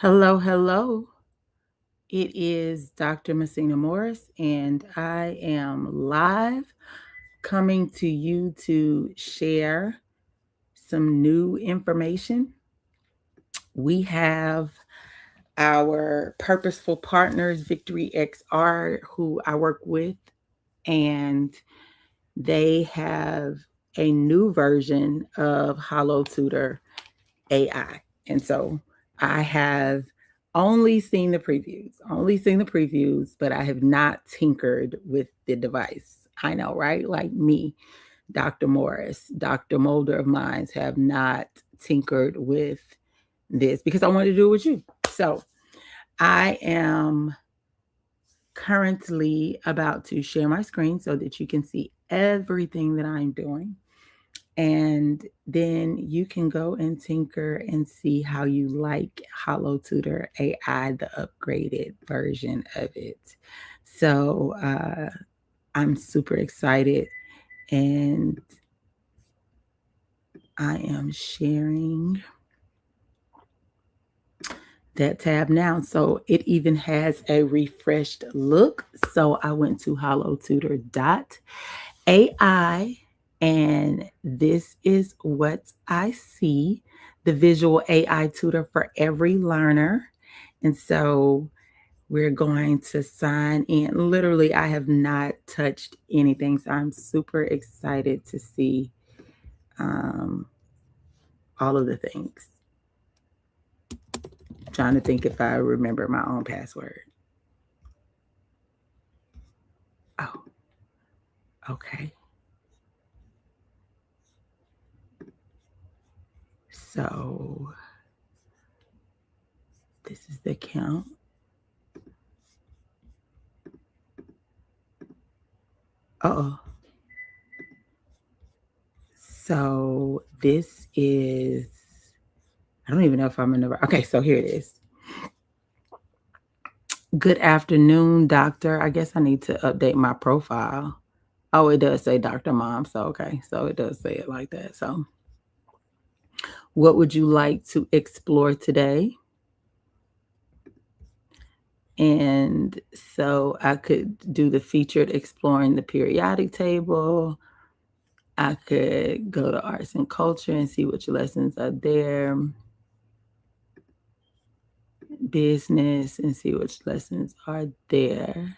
Hello, hello. It is Dr. Messina Morris, and I am live coming to you to share some new information. We have our purposeful partners, Victory XR, who I work with, and they have a new version of Holotutor AI. And so I have only seen the previews, but I have not tinkered with the device. I know, right? Like me, Dr. Morris, Dr. Mulder of Minds have not tinkered with this because I wanted to do it with you. So I am currently about to share my screen so that you can see everything that I'm doing. And then you can go and tinker and see how you like Holotutor AI, the upgraded version of it. So I'm super excited, and I am sharing that tab now. So it even has a refreshed look. So I went to holotutor.ai, and this is what I see, the visual AI tutor for every learner. And so we're going to sign in. Literally, I have not touched anything. So I'm super excited to see all of the things. I'm trying to think if I remember my own password. Oh, okay. So this is the account. Uh-oh. So this is, I don't even know if I'm in the, okay, so here it is. Good afternoon, doctor. I guess I need to update my profile. Oh, it does say Dr. Mom. So, okay. So it does say it like that. So what would you like to explore today? And so I could do the featured exploring the periodic table. I could go to arts and culture and see which lessons are there. Business and see which lessons are there.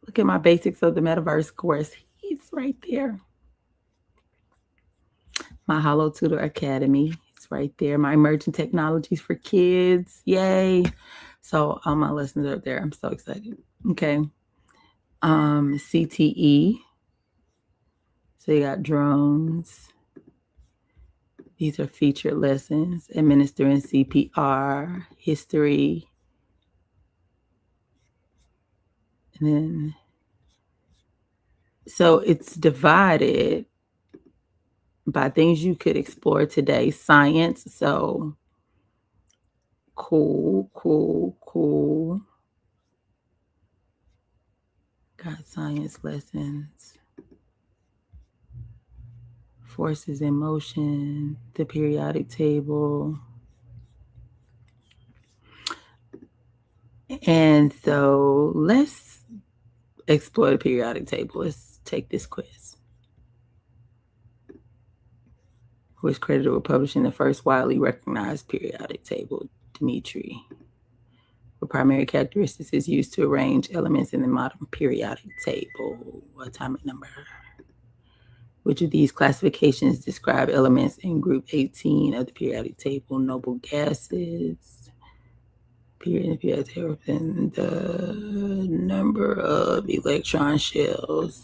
Look at my basics of the metaverse course. He's right there. My Holotutor Academy. It's right there. My emerging technologies for kids. Yay. So all my lessons are there. I'm so excited. Okay. CTE. So you got drones. These are featured lessons. Administering CPR, history. And then, so it's divided by things you could explore today. Science. So cool. Got science lessons. Forces in motion, the periodic table. And so let's explore the periodic table. Let's take this quiz. Who is credited with publishing the first widely recognized periodic table? Dimitri. The primary characteristics is used to arrange elements in the modern periodic table. Atomic number. Which of these classifications describe elements in group 18 of the periodic table? Noble gases. Periodic table and the number of electron shells.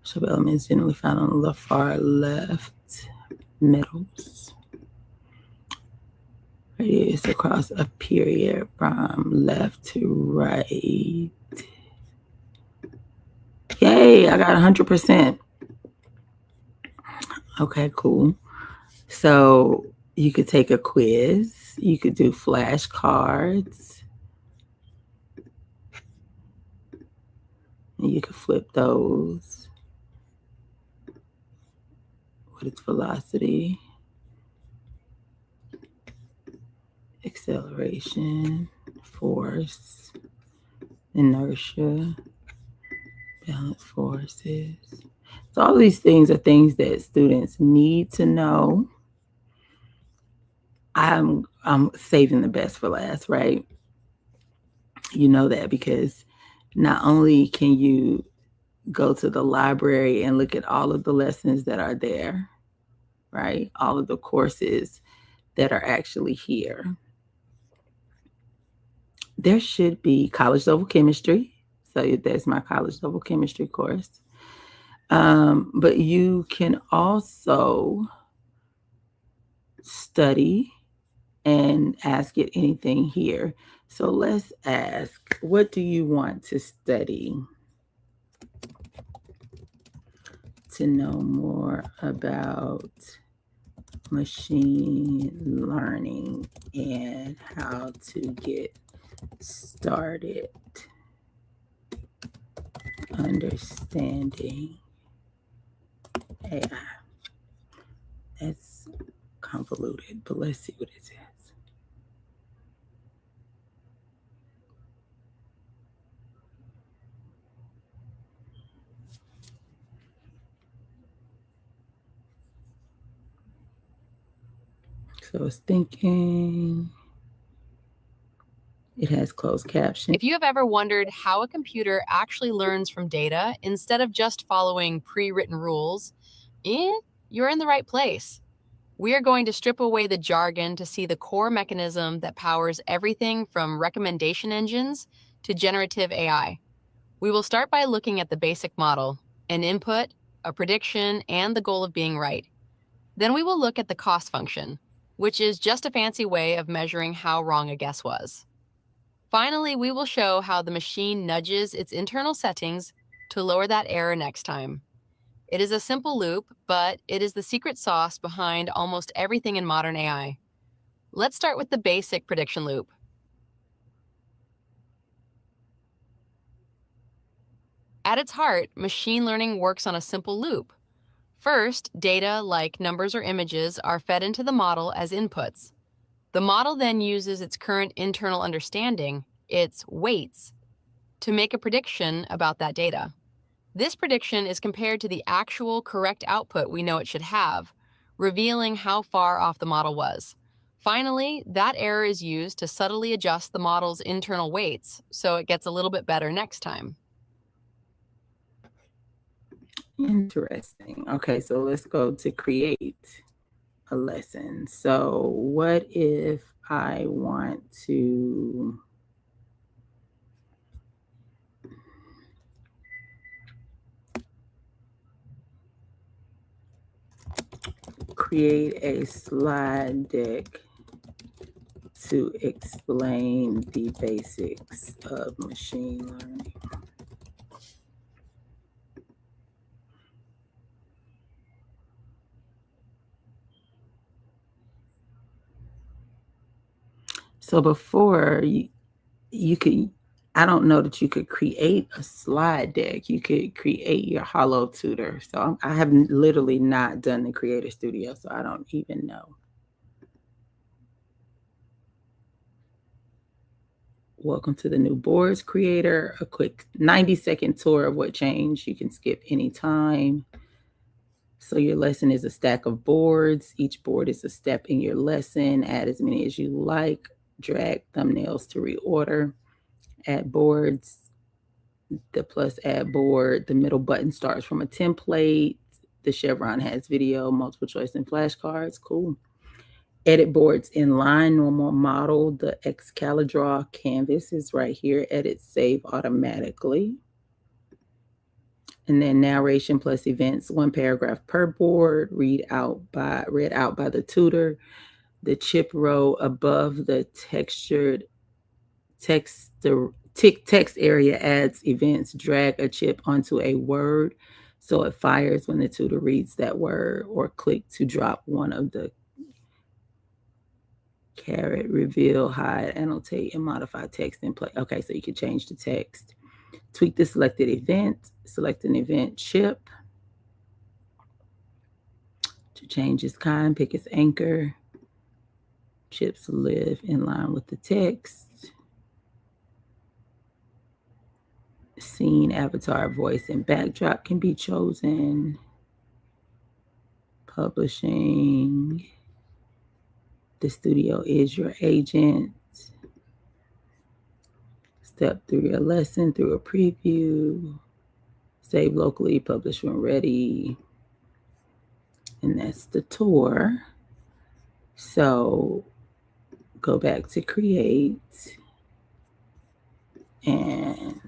Sub-elements generally found on the far left. Metals. Radius across a period from left to right. Yay, I got 100%. Okay, cool. So you could take a quiz. You could do flashcards. And you could flip those. What is velocity? acceleration, force, inertia, balance forces. So all these things are things that students need to know. I'm saving the best for last, right? You know that because not only can you go to the library and look at all of the lessons that are there, right? All of the courses that are actually here. There should be college level chemistry. So there's my college level chemistry course. But you can also study and ask it anything here. So let's ask, what do you want to study? To know more about machine learning and how to get started understanding AI. That's convoluted, but let's see what it says. So it's thinking. It has closed caption. If you have ever wondered how a computer actually learns from data instead of just following pre-written rules, you're in the right place. We are going to strip away the jargon to see the core mechanism that powers everything from recommendation engines to generative AI. We will start by looking at the basic model, an input, a prediction, and the goal of being right. Then we will look at the cost function, which is just a fancy way of measuring how wrong a guess was. Finally, we will show how the machine nudges its internal settings to lower that error next time. It is a simple loop, but it is the secret sauce behind almost everything in modern AI. Let's start with the basic prediction loop. At its heart, machine learning works on a simple loop. First, data like numbers or images are fed into the model as inputs. The model then uses its current internal understanding, its weights, to make a prediction about that data. This prediction is compared to the actual correct output we know it should have, revealing how far off the model was. Finally, that error is used to subtly adjust the model's internal weights so it gets a little bit better next time. Interesting. Okay, so let's go to create a lesson. So what if I want to create a slide deck to explain the basics of machine learning? So before you could, I don't know that you could create a slide deck. You could create your Holotutor. So I have literally not done the Creator Studio, so I don't even know. Welcome to the new boards creator. A quick 90-second tour of what changed. You can skip anytime. So your lesson is a stack of boards. Each board is a step in your lesson. Add as many as you like. Drag thumbnails to reorder. Add boards. The plus add board. The middle button starts from a template. The chevron has video, multiple choice, and flashcards. Cool. Edit boards in line, normal model. The Excalibur canvas is right here. Edit, save automatically. And then narration plus events, one paragraph per board, read out by the tutor. The chip row above the textured text area adds events. Drag a chip onto a word so it fires when the tutor reads that word, or click to drop one of the caret, reveal, hide, annotate, and modify text and play. Okay, so you can change the text. Tweak the selected event. Select an event chip. To change its kind, pick its anchor. Chips live in line with the text. Scene, avatar, voice, and backdrop can be chosen. Publishing. The studio is your agent. Step through your lesson through a preview. Save locally, publish when ready. And that's the tour. So go back to create and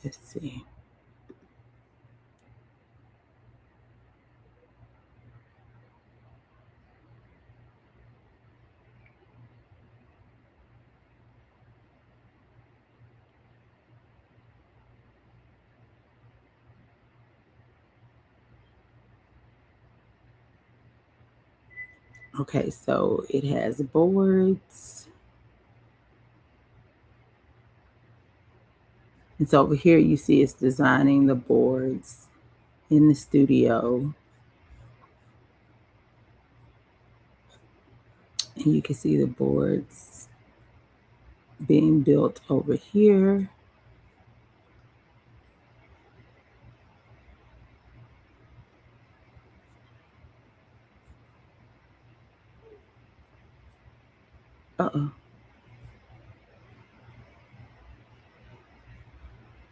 let's see. Okay, so it has boards. And so over here you see it's designing the boards in the studio. And you can see the boards being built over here. Uh-oh.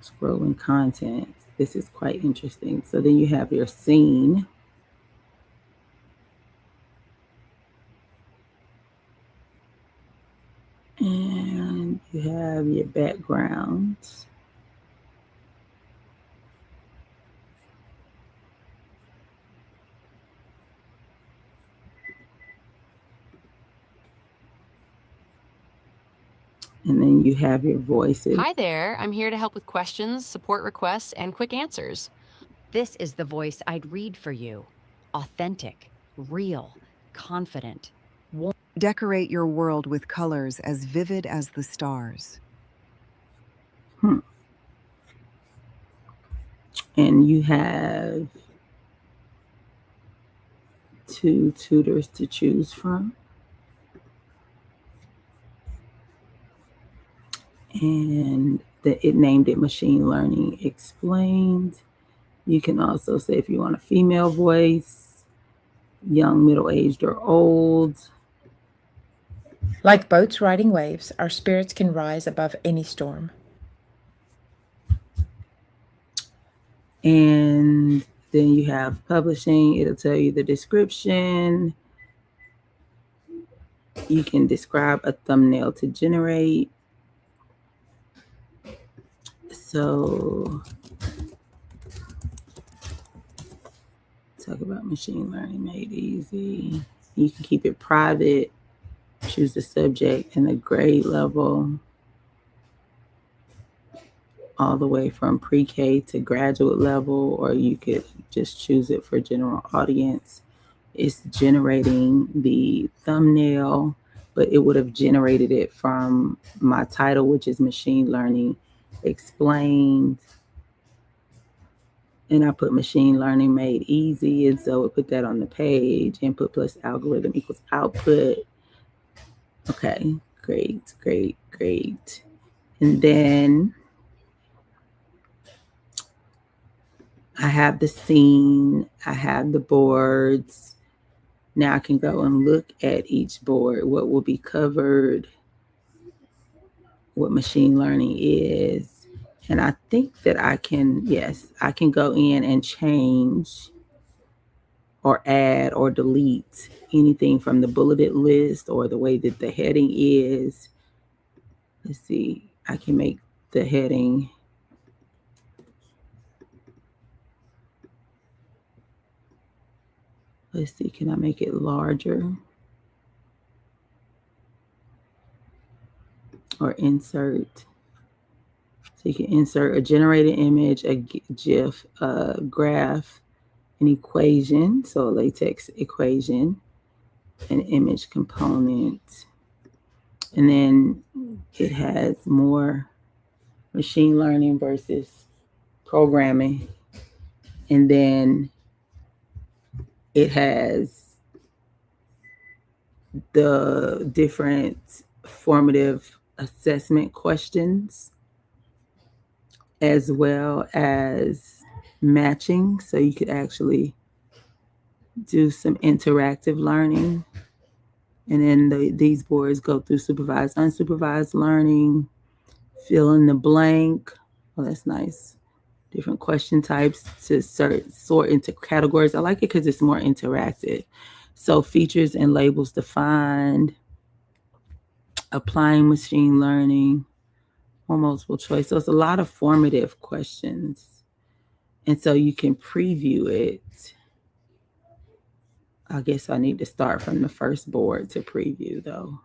Scrolling content. This is quite interesting. So then you have your scene. And you have your background. And then you have your voices. Hi there, I'm here to help with questions, support requests, and quick answers. This is the voice I'd read for you. Authentic, real, confident. Decorate your world with colors as vivid as the stars. And you have 2 tutors to choose from. And it named it Machine Learning Explained. You can also say if you want a female voice, young, middle-aged, or old. Like boats riding waves, our spirits can rise above any storm. And then you have publishing. It'll tell you the description. You can describe a thumbnail to generate. So talk about machine learning made easy. You can keep it private. Choose the subject and the grade level, all the way from pre-K to graduate level, or you could just choose it for general audience. It's generating the thumbnail, but it would have generated it from my title, which is Machine Learning Explained. And I put Machine Learning Made Easy, and so it put that on the page. Input plus algorithm equals output. Okay, great. And then I have the scene, I have the boards. Now I can go and look at each board, what will be covered, what machine learning is. And I think that I can go in and change or add or delete anything from the bulleted list or the way that the heading is. Let's see, I can make the heading let's see, can I make it larger? Or insert. So you can insert a generated image, a GIF, a graph, an equation, so a latex equation, an image component. And then it has more machine learning versus programming. And then it has the different formative assessment questions as well as matching. So you could actually do some interactive learning. And then these boards go through supervised, unsupervised learning, fill in the blank. Oh, that's nice. Different question types to sort into categories. I like it because it's more interactive. So features and labels defined, applying machine learning, or multiple choice. So it's a lot of formative questions. And so you can preview it. I guess I need to start from the first board to preview though.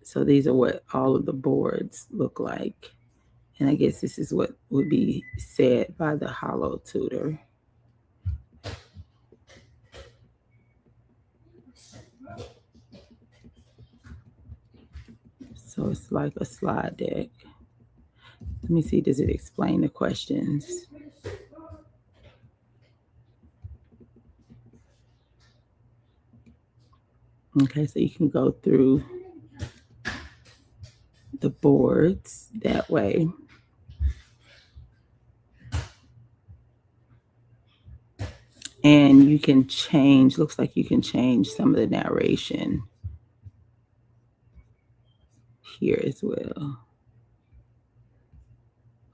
So these are what all of the boards look like. And I guess this is what would be said by the Holotutor. So it's like a slide deck. Let me see, does it explain the questions? Okay, so you can go through the boards that way. And you can change, looks like you can change some of the narration here as well.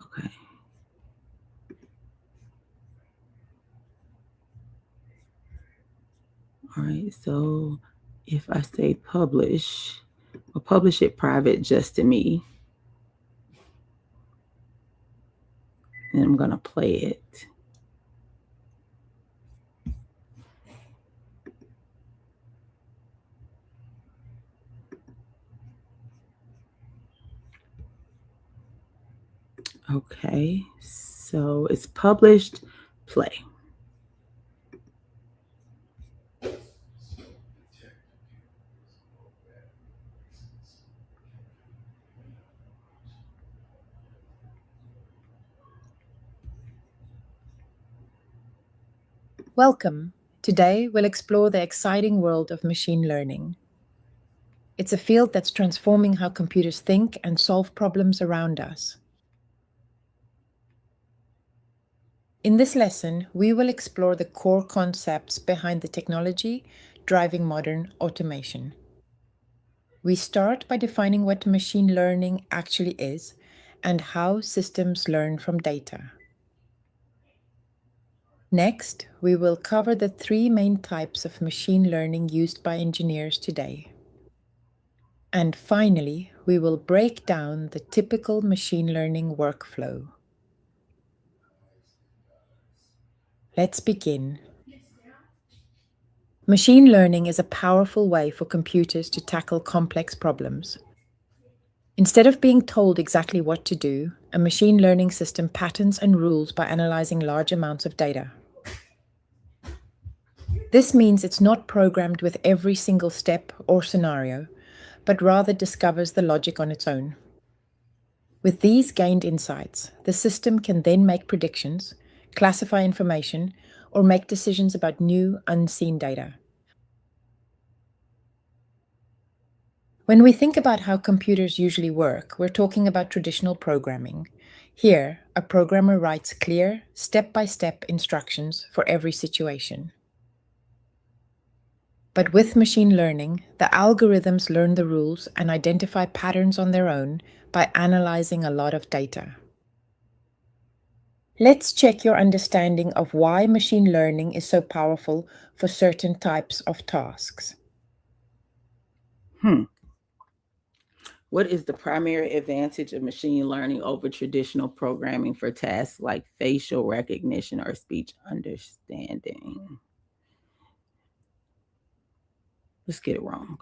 Okay. All right, so if I say publish, I'll publish it private just to me. And I'm gonna play it. Okay, so it's published, play. Welcome. Today, we'll explore the exciting world of machine learning. It's a field that's transforming how computers think and solve problems around us. In this lesson, we will explore the core concepts behind the technology driving modern automation. We start by defining what machine learning actually is and how systems learn from data. Next, we will cover the three main types of machine learning used by engineers today. And finally, we will break down the typical machine learning workflow. Let's begin. Machine learning is a powerful way for computers to tackle complex problems. Instead of being told exactly what to do, a machine learning system patterns and rules by analyzing large amounts of data. This means it's not programmed with every single step or scenario, but rather discovers the logic on its own. With these gained insights, the system can then make predictions, classify information, or make decisions about new, unseen data. When we think about how computers usually work, we're talking about traditional programming. Here, a programmer writes clear, step-by-step instructions for every situation. But with machine learning, the algorithms learn the rules and identify patterns on their own by analyzing a lot of data. Let's check your understanding of why machine learning is so powerful for certain types of tasks. What is the primary advantage of machine learning over traditional programming for tasks like facial recognition or speech understanding? Let's get it wrong.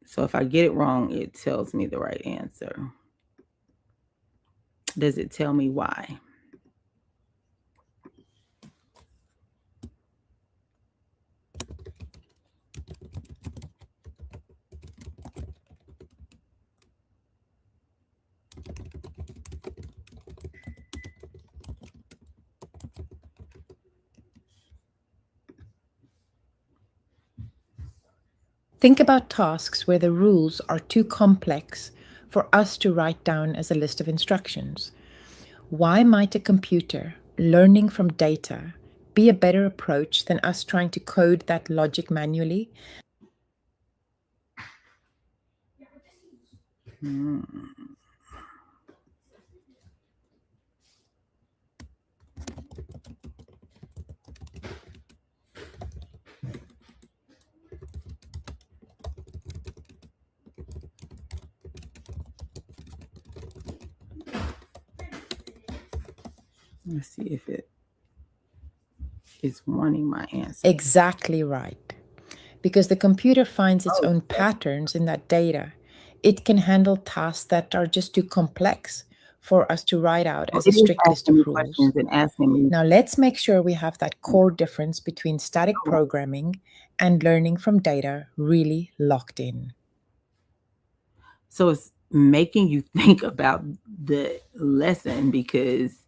So if I get it wrong, it tells me the right answer. Does it tell me why? Think about tasks where the rules are too complex for us to write down as a list of instructions. Why might a computer learning from data be a better approach than us trying to code that logic manually? Let's see if it is wanting my answer. Exactly right. Because the computer finds its own patterns in that data, it can handle tasks that are just too complex for us to write out as It a is strict list asking me of rules. questions and asking me. Now, let's make sure we have that core difference between static programming and learning from data really locked in. So it's making you think about the lesson because,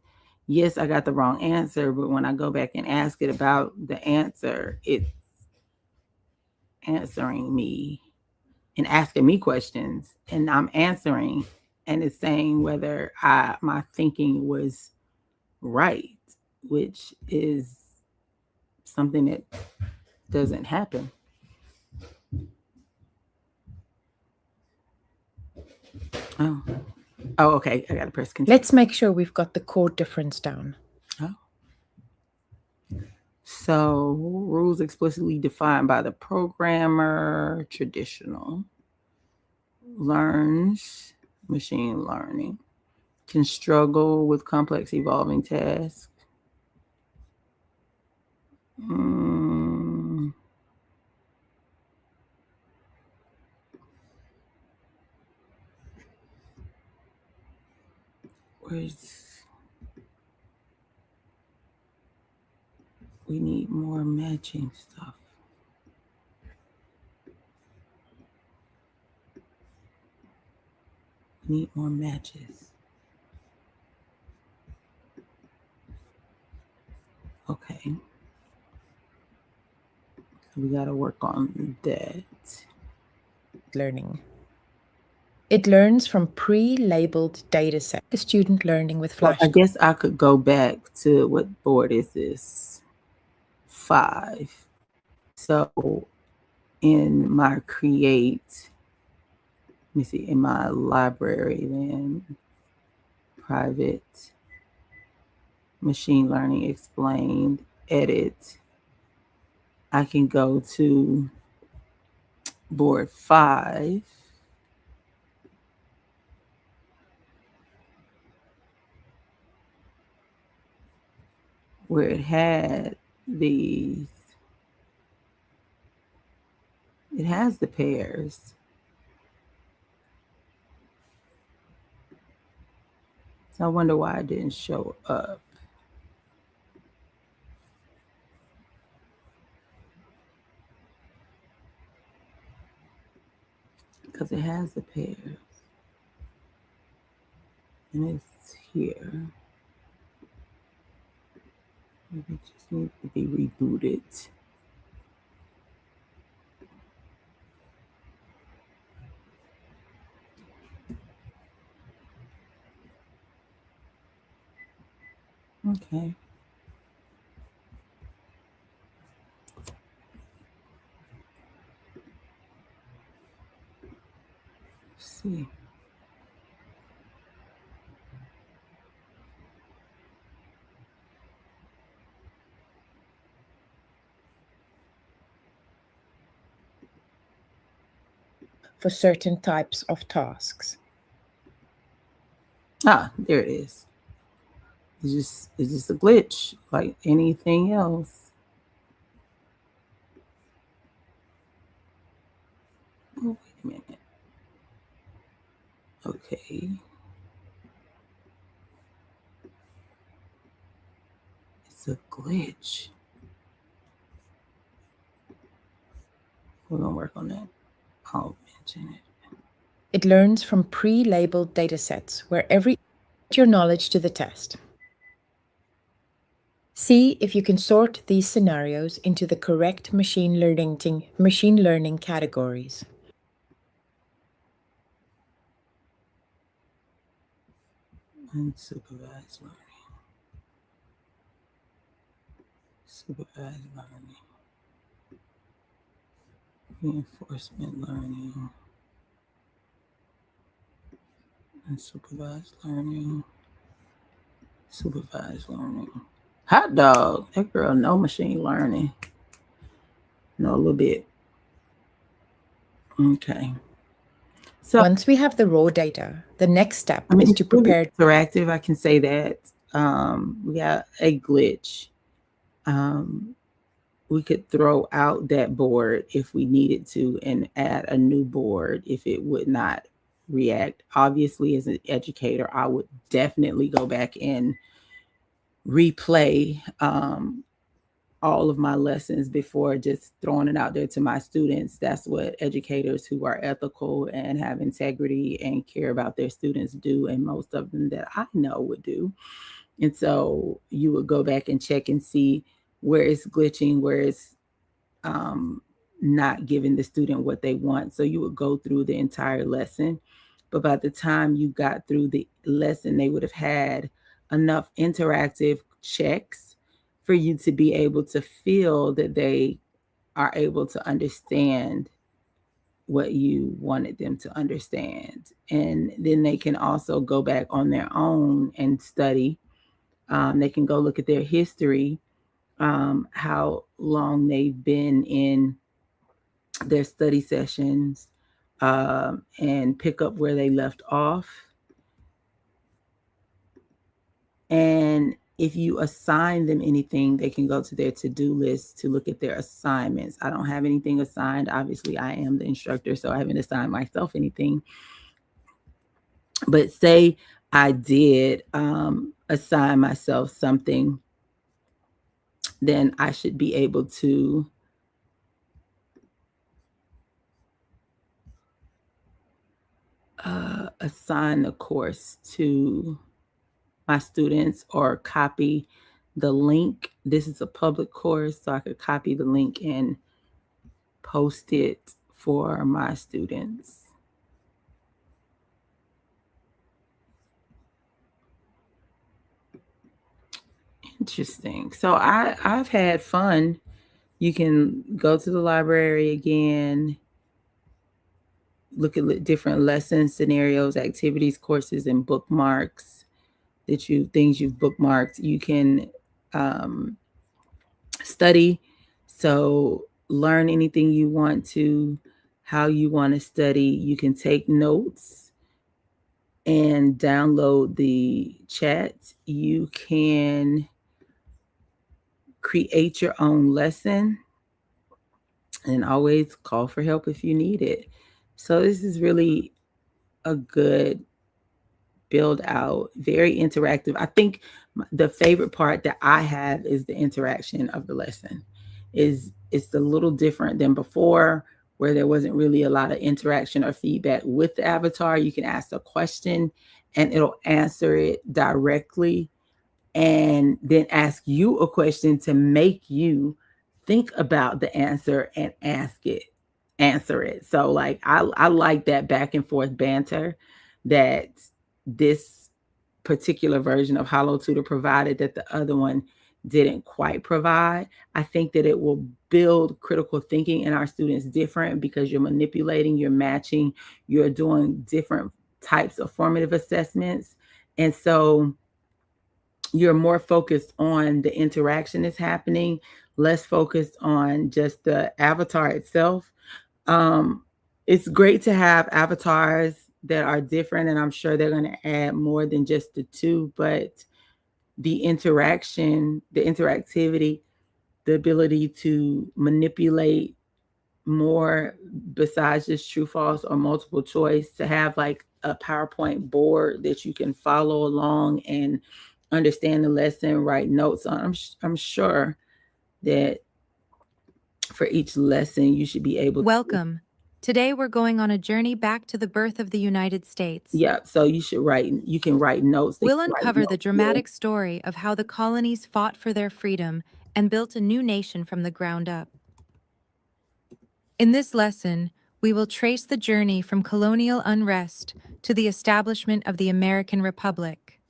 yes, I got the wrong answer, but when I go back and ask it about the answer, it's answering me and asking me questions, and I'm answering, and it's saying whether my thinking was right, which is something that doesn't happen. Oh, okay. I got to press continue. Let's make sure we've got the core difference down. Oh. So, rules explicitly defined by the programmer, traditional, learns, machine learning, can struggle with complex evolving tasks. We need more matching stuff. We need more matches. Okay. So we got to work on that. Learning. It learns from pre-labeled data sets. A student learning with flashcards. I guess I could go back to what board is this? 5. So in my create, let me see, in my library, then private, machine learning explained, edit, I can go to board 5. Where it had these, it has the pairs. So I wonder why it didn't show up. Because it has the pairs. And it's here. Maybe it just needs to be rebooted. Okay. Let's see. For certain types of tasks. Ah, there it is. It's just a glitch like anything else. Oh, wait a minute. Okay. It's a glitch. We're going to work on that. I'll mention it. It learns from pre-labeled data sets where every your knowledge to the test. See if you can sort these scenarios into the correct machine learning categories. Unsupervised learning, supervised learning, reinforcement learning, unsupervised learning, supervised learning. Hot dog, that girl know machine learning. Know a little bit. Okay. So Once we have the raw data, the next step I mean, is it's to really prepare. interactive. I can say that. We got a glitch. We could throw out that board if we needed to and add a new board if it would not react. Obviously, as an educator, I would definitely go back and replay all of my lessons before just throwing it out there to my students. That's what educators who are ethical and have integrity and care about their students do, and most of them that I know would do. And so you would go back and check and see where it's glitching, where it's not giving the student what they want. So you would go through the entire lesson. But by the time you got through the lesson, they would have had enough interactive checks for you to be able to feel that they are able to understand what you wanted them to understand. And then they can also go back on their own and study. They can go look at their history, how long they've been in their study sessions, and pick up where they left off. And if you assign them anything, they can go to their to-do list to look at their assignments. I don't have anything assigned. Obviously, I am the instructor, so I haven't assigned myself anything. But say I did assign myself something, then I should be able to assign the course to my students or copy the link. This is a public course, so I could copy the link and post it for my students. Interesting. So I've had fun. You can go to the library again, look at different lessons, scenarios, activities, courses, and bookmarks things you've bookmarked. You can study. So learn anything you want to, how you want to study. You can take notes and download the chat. You can create your own lesson and always call for help if you need it. So this is really a good build out, very interactive. I think the favorite part that I have is the interaction of the lesson. It's a little different than before where there wasn't really a lot of interaction or feedback with the avatar. You can ask a question and it'll answer it directly and then ask you a question to make you think about the answer and answer it. So like I like that back and forth banter that this particular version of Holotutor provided that the other one didn't quite provide. I think that it will build critical thinking in our students different because you're manipulating, you're matching, you're doing different types of formative assessments. And so you're more focused on the interaction that's happening, less focused on just the avatar itself. Um, it's great to have avatars that are different, and I'm sure they're going to add more than just the two, but the interaction, the interactivity, the ability to manipulate more besides just true false or multiple choice, to have like a PowerPoint board that you can follow along and understand the lesson, write notes on. I'm sure that for each lesson you should be able to. Welcome Today we're going on a journey back to the birth of the United States. Yeah, so you can write notes. We'll uncover the dramatic story of how the colonies fought for their freedom and built a new nation from the ground up. In this lesson, we will trace the journey from colonial unrest to the establishment of the American Republic.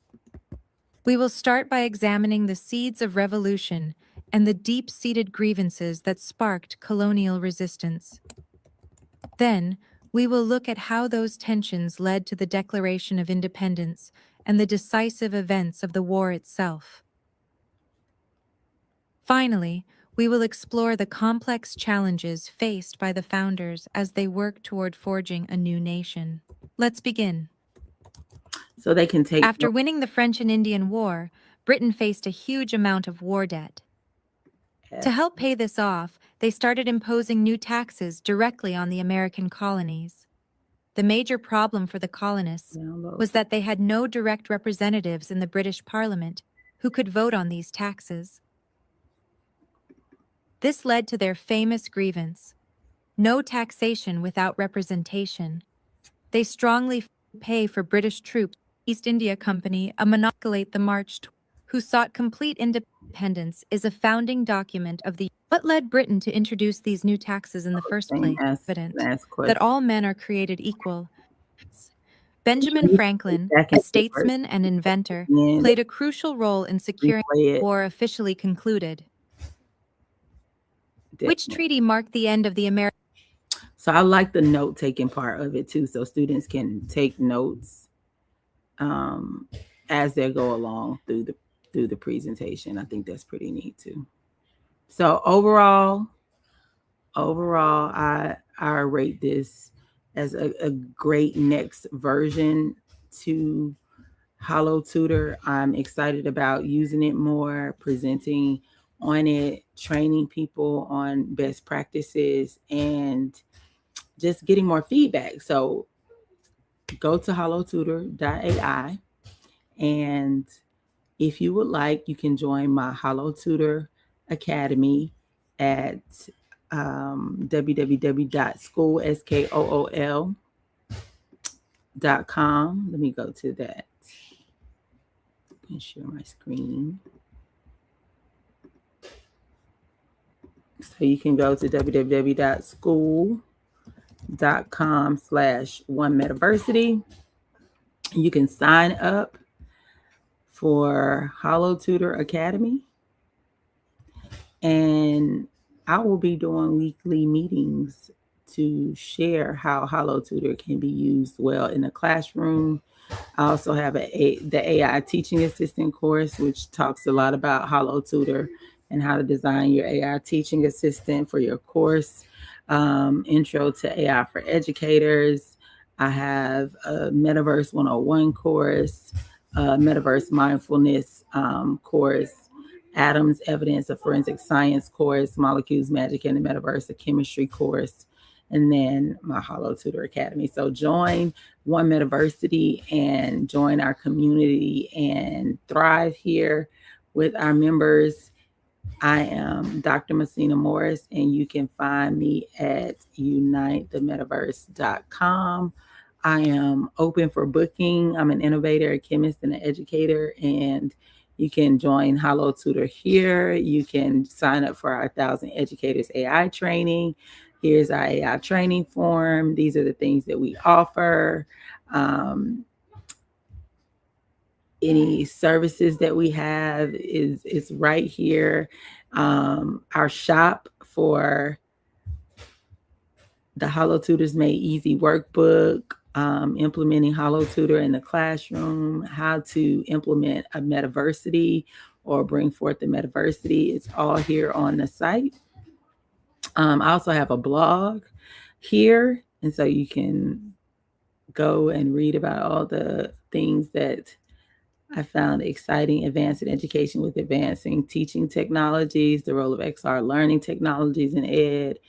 We will start by examining the seeds of revolution and the deep-seated grievances that sparked colonial resistance. Then, we will look at how those tensions led to the Declaration of Independence and the decisive events of the war itself. Finally, we will explore the complex challenges faced by the founders as they work toward forging a new nation. Let's begin. So they can take. After winning the French and Indian War, Britain faced a huge amount of war debt. To help pay this off, they started imposing new taxes directly on the American colonies. The major problem for the colonists was that they had no direct representatives in the British Parliament who could vote on these taxes. This led to their famous grievance: no taxation without representation. They strongly pay for British troops, East India Company, a monopolized the march who sought complete independence is a founding document of the. What led Britain to introduce these new taxes in the first place? Evident that all men are created equal. Benjamin Franklin, a statesman and inventor, played a crucial role in securing the war officially concluded. Which treaty marked the end of the American? So I like the note-taking part of it too, so students can take notes as they go along through the presentation. I think that's pretty neat too. So overall, I rate this as a great next version to Holotutor. I'm excited about using it more, presenting on it, training people on best practices, and just getting more feedback. So go to holotutor.ai, and if you would like, you can join my Holotutor Academy at www.school.com. Let me go to that and share my screen. So you can go to www.school.com/1metaversity. You can sign up for Holotutor Academy, and I will be doing weekly meetings to share how Holotutor can be used well in the classroom. I also have the AI teaching assistant course, which talks a lot about Holotutor and how to design your AI teaching assistant for your course. Intro to AI for educators. I have a Metaverse 101 course, Metaverse mindfulness course, Atoms, Evidence of Forensic Science course, Molecules, Magic, and the Metaverse, a chemistry course, and then my Holotutor Academy. So join One Metaversity and join our community and thrive here with our members. I am Dr. Messina Morris, and you can find me at unitethemetaverse.com. I am open for booking. I'm an innovator, a chemist, and an educator, and you can join Holotutor here. You can sign up for our 1,000 Educators AI training. Here's our AI training form. These are the things that we offer. Any services that we have is right here. Our shop for the Holotutors Made Easy workbook, implementing Holotutor in the classroom, how to implement a metaversity or bring forth the metaversity. It's all here on the site. I also have a blog here, and so you can go and read about all the things that I found exciting. Advancing education with advancing teaching technologies, the role of XR learning technologies in ed,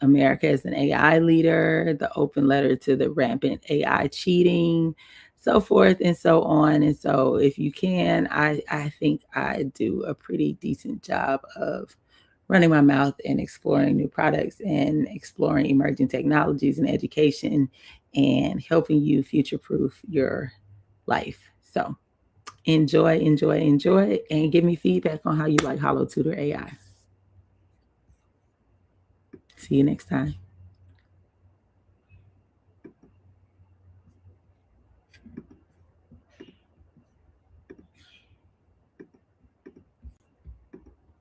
America as an AI leader, the open letter to the rampant AI cheating, so forth and so on. And so if you can, I think I do a pretty decent job of running my mouth and exploring new products and exploring emerging technologies and education and helping you future-proof your life. So enjoy, and give me feedback on how you like Holotutor AI. See you next time.